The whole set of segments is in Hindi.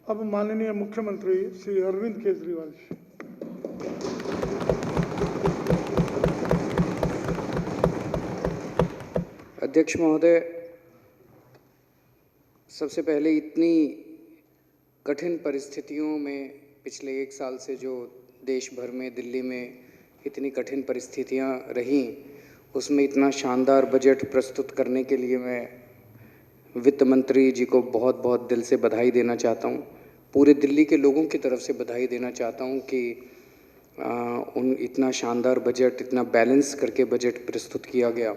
अब माननीय मुख्यमंत्री श्री अरविंद केजरीवाल जी। अध्यक्ष महोदय, सबसे पहले इतनी कठिन परिस्थितियों में पिछले 1 साल से जो देश भर में, दिल्ली में इतनी कठिन परिस्थितियां रहीं, उसमें इतना शानदार बजट प्रस्तुत करने के लिए मैं वित्त मंत्री जी को बहुत बहुत दिल से बधाई देना चाहता हूं। पूरे दिल्ली के लोगों की तरफ से बधाई देना चाहता हूं कि उन इतना शानदार बजट, इतना बैलेंस करके बजट प्रस्तुत किया गया।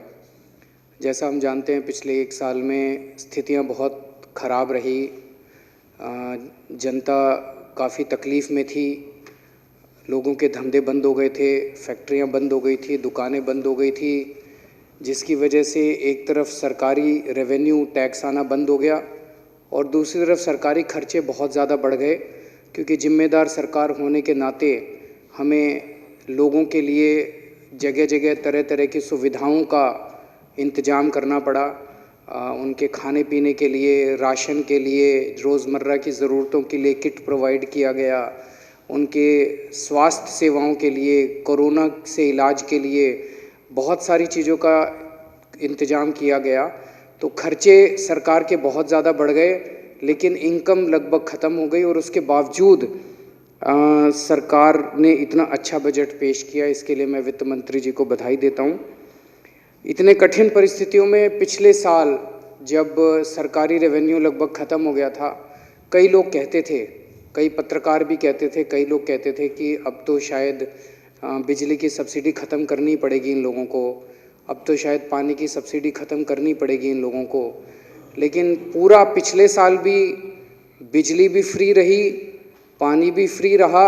जैसा हम जानते हैं, पिछले 1 साल में स्थितियां बहुत ख़राब रही, जनता काफ़ी तकलीफ़ में थी, लोगों के धंधे बंद हो गए थे, फैक्ट्रियां बंद हो गई थी, दुकानें बंद हो गई थी, जिसकी वजह से एक तरफ सरकारी रेवेन्यू टैक्स आना बंद हो गया और दूसरी तरफ सरकारी खर्चे बहुत ज़्यादा बढ़ गए, क्योंकि जिम्मेदार सरकार होने के नाते हमें लोगों के लिए जगह जगह तरह तरह की सुविधाओं का इंतज़ाम करना पड़ा। उनके खाने पीने के लिए, राशन के लिए, रोज़मर्रा की ज़रूरतों के लिए किट प्रोवाइड किया गया, उनके स्वास्थ्य सेवाओं के लिए, कोरोना से इलाज के लिए बहुत सारी चीज़ों का इंतज़ाम किया गया। तो खर्चे सरकार के बहुत ज़्यादा बढ़ गए, लेकिन इनकम लगभग ख़त्म हो गई और उसके बावजूद सरकार ने इतना अच्छा बजट पेश किया। इसके लिए मैं वित्त मंत्री जी को बधाई देता हूँ। इतने कठिन परिस्थितियों में पिछले साल जब सरकारी रेवेन्यू लगभग ख़त्म हो गया था, कई लोग कहते थे, कई पत्रकार भी कहते थे, कई लोग कहते थे कि अब तो शायद बिजली की सब्सिडी ख़त्म करनी पड़ेगी इन लोगों को, अब तो शायद पानी की सब्सिडी ख़त्म करनी पड़ेगी इन लोगों को। लेकिन पूरा पिछले साल भी बिजली भी फ्री रही, पानी भी फ्री रहा,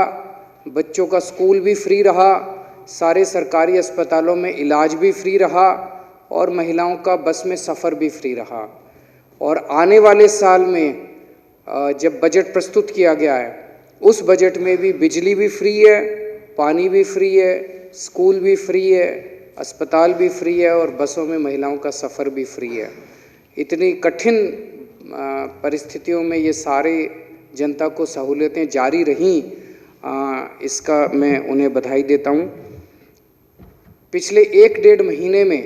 बच्चों का स्कूल भी फ्री रहा, सारे सरकारी अस्पतालों में इलाज भी फ्री रहा और महिलाओं का बस में सफ़र भी फ्री रहा। और आने वाले साल में जब बजट प्रस्तुत किया गया है, उस बजट में भी बिजली भी फ्री है, पानी भी फ्री है, स्कूल भी फ्री है, अस्पताल भी फ्री है और बसों में महिलाओं का सफ़र भी फ्री है। इतनी कठिन परिस्थितियों में ये सारे जनता को सहूलियतें जारी रहीं, इसका मैं उन्हें बधाई देता हूँ। पिछले 1-1.5 महीने में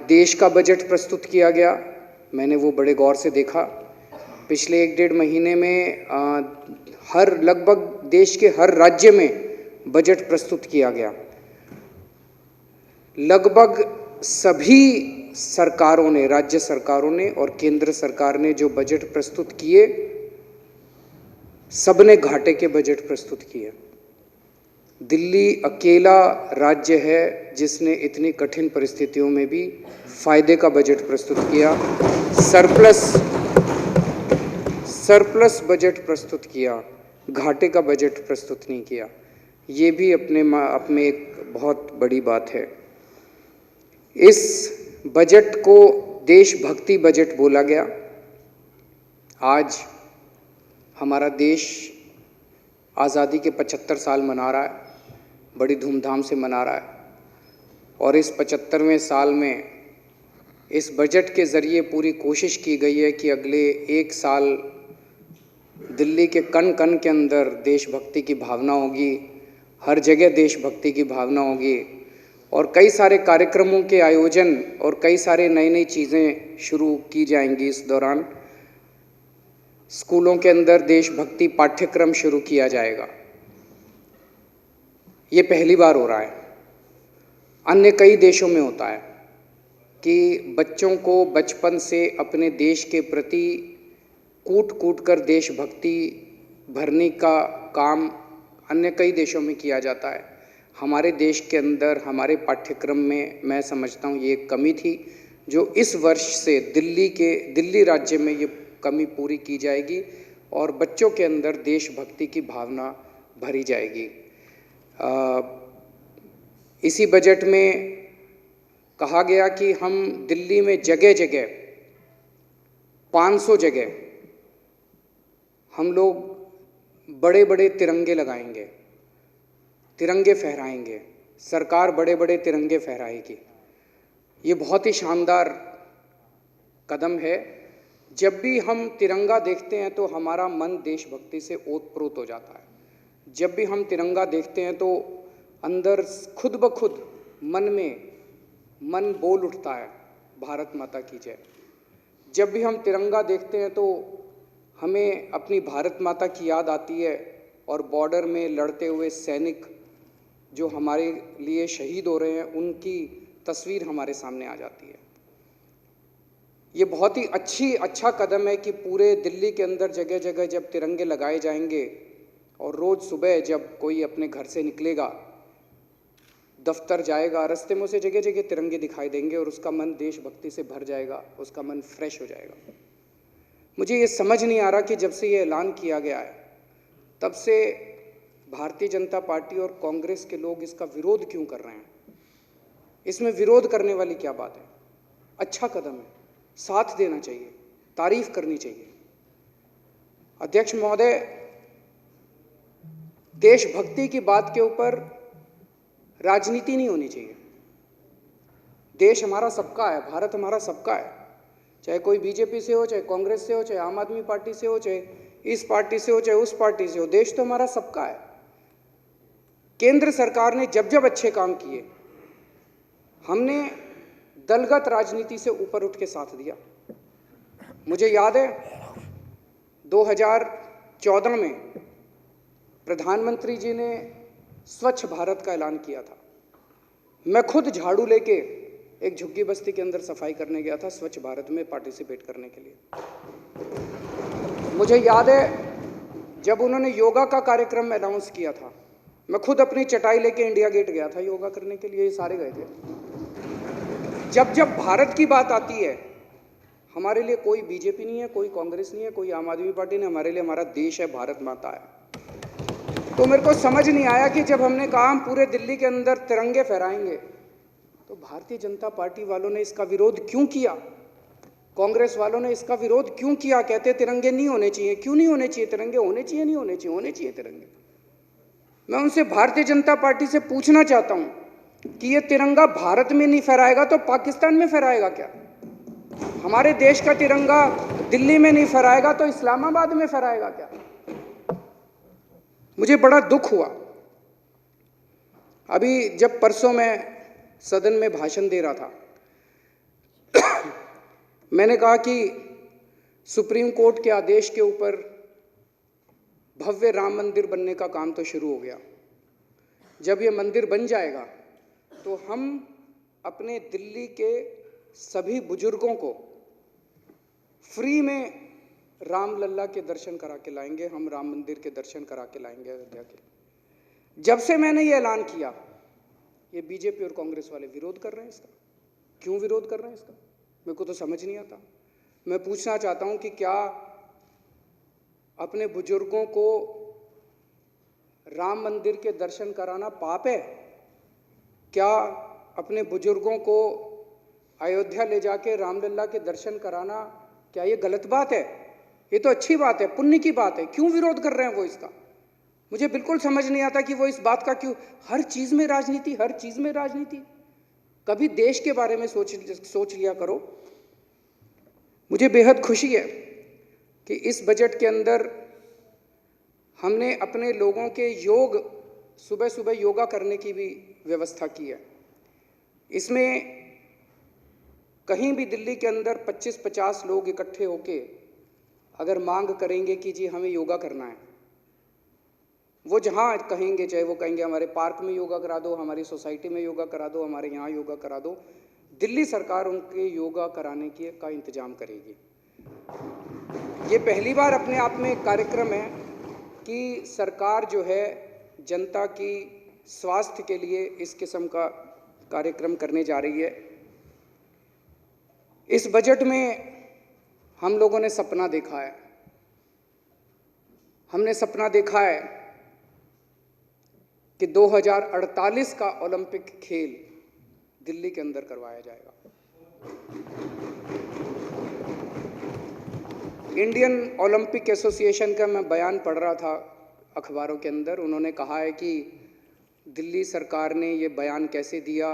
देश का बजट प्रस्तुत किया गया, मैंने वो बड़े गौर से देखा। पिछले 1-1.5 महीने में लगभग देश के हर राज्य में बजट प्रस्तुत किया गया। लगभग सभी सरकारों ने, राज्य सरकारों ने और केंद्र सरकार ने जो बजट प्रस्तुत किए, सबने घाटे के बजट प्रस्तुत किए। दिल्ली अकेला राज्य है जिसने इतनी कठिन परिस्थितियों में भी फायदे का बजट प्रस्तुत किया, सरप्लस बजट प्रस्तुत किया, घाटे का बजट प्रस्तुत नहीं किया। ये भी अपने एक बहुत बड़ी बात है। इस बजट को देशभक्ति बजट बोला गया। आज हमारा देश आज़ादी के 75 साल मना रहा है, बड़ी धूमधाम से मना रहा है और इस 75वें साल में इस बजट के ज़रिए पूरी कोशिश की गई है कि अगले 1 साल दिल्ली के कण कण के अंदर देशभक्ति की भावना होगी, हर जगह देशभक्ति की भावना होगी और कई सारे कार्यक्रमों के आयोजन और कई सारे नई चीज़ें शुरू की जाएंगी। इस दौरान स्कूलों के अंदर देशभक्ति पाठ्यक्रम शुरू किया जाएगा। ये पहली बार हो रहा है। अन्य कई देशों में होता है कि बच्चों को बचपन से अपने देश के प्रति कूट कर देशभक्ति भरने का काम अन्य कई देशों में किया जाता है। हमारे देश के अंदर, हमारे पाठ्यक्रम में मैं समझता हूँ ये एक कमी थी, जो इस वर्ष से दिल्ली राज्य में ये कमी पूरी की जाएगी और बच्चों के अंदर देशभक्ति की भावना भरी जाएगी। इसी बजट में कहा गया कि हम दिल्ली में जगह जगह 500 जगह हम लोग बड़े बड़े तिरंगे लगाएंगे, तिरंगे फहराएंगे, सरकार बड़े बड़े तिरंगे फहराएगी। ये बहुत ही शानदार कदम है जब भी हम तिरंगा देखते हैं तो हमारा मन देशभक्ति से ओतप्रोत हो जाता है। जब भी हम तिरंगा देखते हैं तो अंदर खुद ब खुद मन बोल उठता है, भारत माता की जय। जब भी हम तिरंगा देखते हैं तो हमें अपनी भारत माता की याद आती है और बॉर्डर में लड़ते हुए सैनिक जो हमारे लिए शहीद हो रहे हैं, उनकी तस्वीर हमारे सामने आ जाती है। ये बहुत ही अच्छा कदम है कि पूरे दिल्ली के अंदर जगह जगह जब तिरंगे लगाए जाएंगे और रोज़ सुबह जब कोई अपने घर से निकलेगा, दफ्तर जाएगा, रास्ते में उसे जगह जगह तिरंगे दिखाई देंगे और उसका मन देशभक्ति से भर जाएगा, उसका मन फ्रेश हो जाएगा। मुझे ये समझ नहीं आ रहा कि जब से ये ऐलान किया गया है तब से भारतीय जनता पार्टी और कांग्रेस के लोग इसका विरोध क्यों कर रहे हैं। इसमें विरोध करने वाली क्या बात है? अच्छा कदम है, साथ देना चाहिए, तारीफ करनी चाहिए। अध्यक्ष महोदय, देशभक्ति की बात के ऊपर राजनीति नहीं होनी चाहिए। देश हमारा सबका है, भारत हमारा सबका है, चाहे कोई बीजेपी से हो, चाहे कांग्रेस से हो, चाहे आम आदमी पार्टी से हो, चाहे इस पार्टी से हो, चाहे उस पार्टी से हो। देश तो हमारा सबका है। केंद्र सरकार ने जब जब अच्छे काम किए, हमने दलगत राजनीति से ऊपर उठ के साथ दिया। मुझे याद है 2014 में प्रधानमंत्री जी ने स्वच्छ भारत का ऐलान किया था। मैं खुद झाड़ू लेके एक झुग्गी बस्ती के अंदर सफाई करने गया था, स्वच्छ भारत में पार्टिसिपेट करने के लिए। मुझे याद है जब उन्होंने योगा का कार्यक्रम अनाउंस किया था, मैं खुद अपनी चटाई लेके इंडिया गेट गया था योगा करने के लिए, ये सारे गए थे। जब भारत की बात आती है, हमारे लिए कोई बीजेपी नहीं है, कोई कांग्रेस नहीं है, कोई आम आदमी पार्टी नहीं, हमारे लिए हमारा देश है, भारत माता है। तो मेरे को समझ नहीं आया कि जब हमने कहा हम पूरे दिल्ली के अंदर तिरंगे फहराएंगे, तो भारतीय जनता पार्टी वालों ने इसका विरोध क्यों किया, कांग्रेस वालों ने इसका विरोध क्यों किया। कहते तिरंगे नहीं होने चाहिए। क्यों नहीं होने चाहिए तिरंगे? होने चाहिए, नहीं होने चाहिए? होने चाहिए तिरंगे। मैं उनसे भारतीय जनता पार्टी से पूछना चाहता हूं कि ये तिरंगा भारत में नहीं फहराएगा तो पाकिस्तान में फहराएगा क्या? हमारे देश का तिरंगा दिल्ली में नहीं फहराएगा तो इस्लामाबाद में फहराएगा क्या? मुझे बड़ा दुख हुआ। अभी जब परसों मैं सदन में भाषण दे रहा था, मैंने कहा कि सुप्रीम कोर्ट के आदेश के ऊपर भव्य राम मंदिर बनने का काम तो शुरू हो गया। जब ये मंदिर बन जाएगा तो हम अपने दिल्ली के सभी बुजुर्गों को फ्री में रामलला के दर्शन करा के लाएंगे, हम राम मंदिर के दर्शन करा के लाएंगे अयोध्या के। जब से मैंने ये ऐलान किया, ये बीजेपी और कांग्रेस वाले विरोध कर रहे हैं इसका। क्यों विरोध कर रहे हैं इसका? मेरे को तो समझ नहीं आता। मैं पूछना चाहता हूं कि क्या अपने बुजुर्गों को राम मंदिर के दर्शन कराना पाप है? क्या अपने बुजुर्गों को अयोध्या ले जाके रामलला के दर्शन कराना, क्या ये गलत बात है? ये तो अच्छी बात है, पुण्य की बात है। क्यों विरोध कर रहे हैं वो इसका? मुझे बिल्कुल समझ नहीं आता कि वो इस बात का क्यों, हर चीज में राजनीति, हर चीज में राजनीति। कभी देश के बारे में सोच लिया करो। मुझे बेहद खुशी है कि इस बजट के अंदर हमने अपने लोगों के सुबह सुबह योगा करने की भी व्यवस्था की है। इसमें कहीं भी दिल्ली के अंदर 25-50 लोग इकट्ठे होके अगर मांग करेंगे कि जी हमें योगा करना है, वो जहाँ कहेंगे, चाहे वो कहेंगे हमारे पार्क में योगा करा दो, हमारी सोसाइटी में योगा करा दो, हमारे यहाँ योगा करा दो, दिल्ली सरकार उनके योगा कराने का इंतजाम करेगी। ये पहली बार अपने आप में एक कार्यक्रम है कि सरकार जो है जनता की स्वास्थ्य के लिए इस किस्म का कार्यक्रम करने जा रही है। इस बजट में हम लोगों ने सपना देखा है, हमने सपना देखा है कि 2048 का ओलंपिक खेल दिल्ली के अंदर करवाया जाएगा। इंडियन ओलंपिक एसोसिएशन का मैं बयान पढ़ रहा था अखबारों के अंदर। उन्होंने कहा है कि दिल्ली सरकार ने ये बयान कैसे दिया,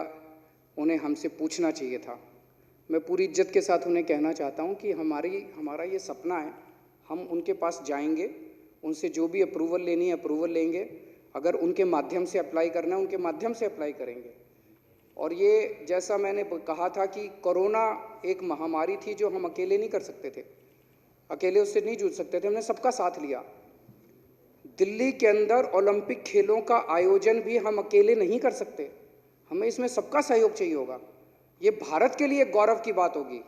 उन्हें हमसे पूछना चाहिए था। मैं पूरी इज्जत के साथ उन्हें कहना चाहता हूं कि हमारा ये सपना है, हम उनके पास जाएंगे, उनसे जो भी अप्रूवल लेनी है अप्रूवल लेंगे, अगर उनके माध्यम से अप्लाई करना है उनके माध्यम से अप्लाई करेंगे। और ये जैसा मैंने कहा था कि कोरोना एक महामारी थी जो हम अकेले नहीं कर सकते थे, अकेले उससे नहीं जूझ सकते थे, हमने सबका साथ लिया। दिल्ली के अंदर ओलंपिक खेलों का आयोजन भी हम अकेले नहीं कर सकते, हमें इसमें सबका सहयोग चाहिए होगा। ये भारत के लिए गौरव की बात होगी,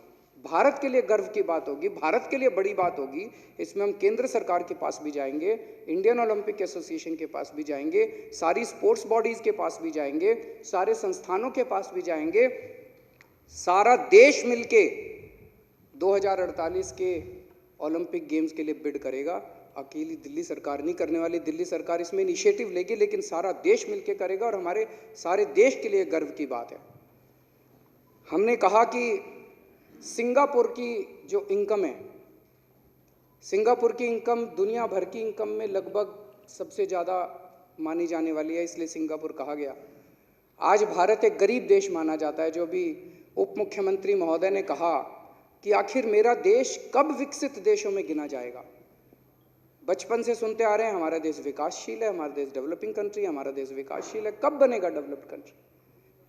भारत के लिए गर्व की बात होगी, भारत के लिए बड़ी बात होगी। इसमें हम केंद्र सरकार के पास भी जाएंगे, इंडियन ओलंपिक एसोसिएशन के पास भी जाएंगे, सारी स्पोर्ट्स बॉडीज़ के पास भी जाएंगे, सारे संस्थानों के पास भी जाएंगे। सारा देश मिलके 2048 के ओलंपिक गेम्स के लिए बिड करेगा। अकेली दिल्ली सरकार नहीं करने वाली, दिल्ली सरकार इसमें इनिशिएटिव लेगी, लेकिन सारा देश मिलके करेगा और हमारे सारे देश के लिए गर्व की बात है। हमने कहा कि सिंगापुर की जो इनकम है, सिंगापुर की इनकम दुनिया भर की इनकम में लगभग सबसे ज़्यादा मानी जाने वाली है, इसलिए सिंगापुर कहा गया। आज भारत एक गरीब देश माना जाता है। जो भी उप मुख्यमंत्री महोदय ने कहा कि आखिर मेरा देश कब विकसित देशों में गिना जाएगा। बचपन से सुनते आ रहे हैं हमारा देश विकासशील है, हमारा देश डेवलपिंग कंट्री है, हमारा देश विकासशील है। कब बनेगा डेवलप्ड कंट्री?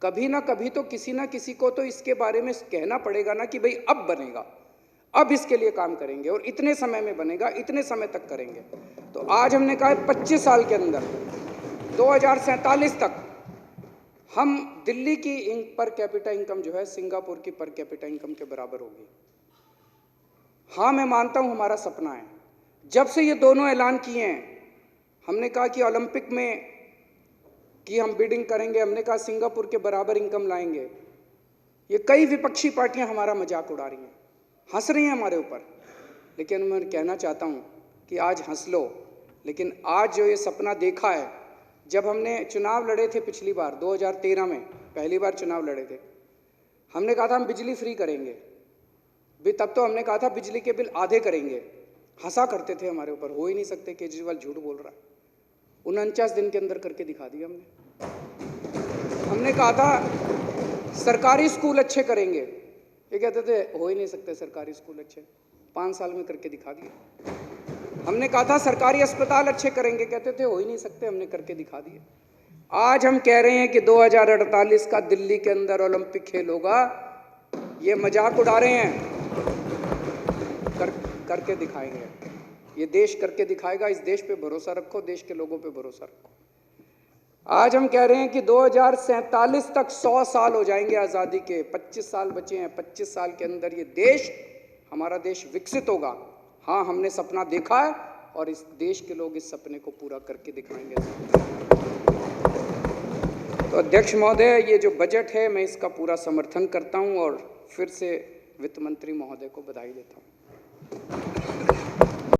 कभी ना कभी तो किसी ना किसी को तो इसके बारे में कहना पड़ेगा ना कि भाई अब बनेगा, अब इसके लिए काम करेंगे और इतने समय में बनेगा, इतने समय तक करेंगे। तो आज हमने कहा 25 साल के अंदर 2047 तक हम दिल्ली की पर कैपिटा इनकम जो है सिंगापुर की पर कैपिटा इनकम के बराबर होगी। हाँ, मैं मानता हूँ हमारा सपना है। जब से ये दोनों ऐलान किए हैं, हमने कहा कि ओलंपिक में कि हम बिडिंग करेंगे, हमने कहा सिंगापुर के बराबर इनकम लाएंगे। ये कई विपक्षी पार्टियां हमारा मजाक उड़ा रही हैं, हंस रही हैं हमारे ऊपर, लेकिन मैं कहना चाहता हूं कि आज हंस लो, लेकिन आज जो ये सपना देखा है, जब हमने चुनाव लड़े थे पिछली बार 2013 में, पहली बार चुनाव लड़े थे, हमने कहा था हम बिजली फ्री करेंगे, तब तो हमने कहा था बिजली के बिल आधे करेंगे। हंसा करते थे हमारे ऊपर, हो ही नहीं सकते, केजरीवाल झूठ बोल रहा है। 49 दिन के अंदर करके दिखा दिया हमने कहा था सरकारी स्कूल अच्छे करेंगे, ये कहते थे हो ही नहीं सकते सरकारी स्कूल अच्छे, 5 साल में करके दिखा दिए। हमने कहा था सरकारी अस्पताल अच्छे करेंगे, कहते थे हो ही नहीं सकते, हमने करके दिखा दिए। आज हम कह रहे हैं कि 2048 का दिल्ली के अंदर ओलंपिक खेल होगा, ये मजाक उड़ा रहे हैं, करके दिखाएंगे। ये देश करके दिखाएगा, इस देश पे भरोसा रखो, देश के लोगों पे भरोसा रखो। आज हम कह रहे हैं कि 2047 तक 100 साल हो जाएंगे आज़ादी के, 25 साल बचे हैं, 25 साल के अंदर ये देश, हमारा देश विकसित होगा। हाँ, हमने सपना देखा है और इस देश के लोग इस सपने को पूरा करके दिखाएंगे। तो अध्यक्ष महोदय, ये जो बजट है मैं इसका पूरा समर्थन करता हूँ और फिर से वित्त मंत्री महोदय को बधाई देता हूँ।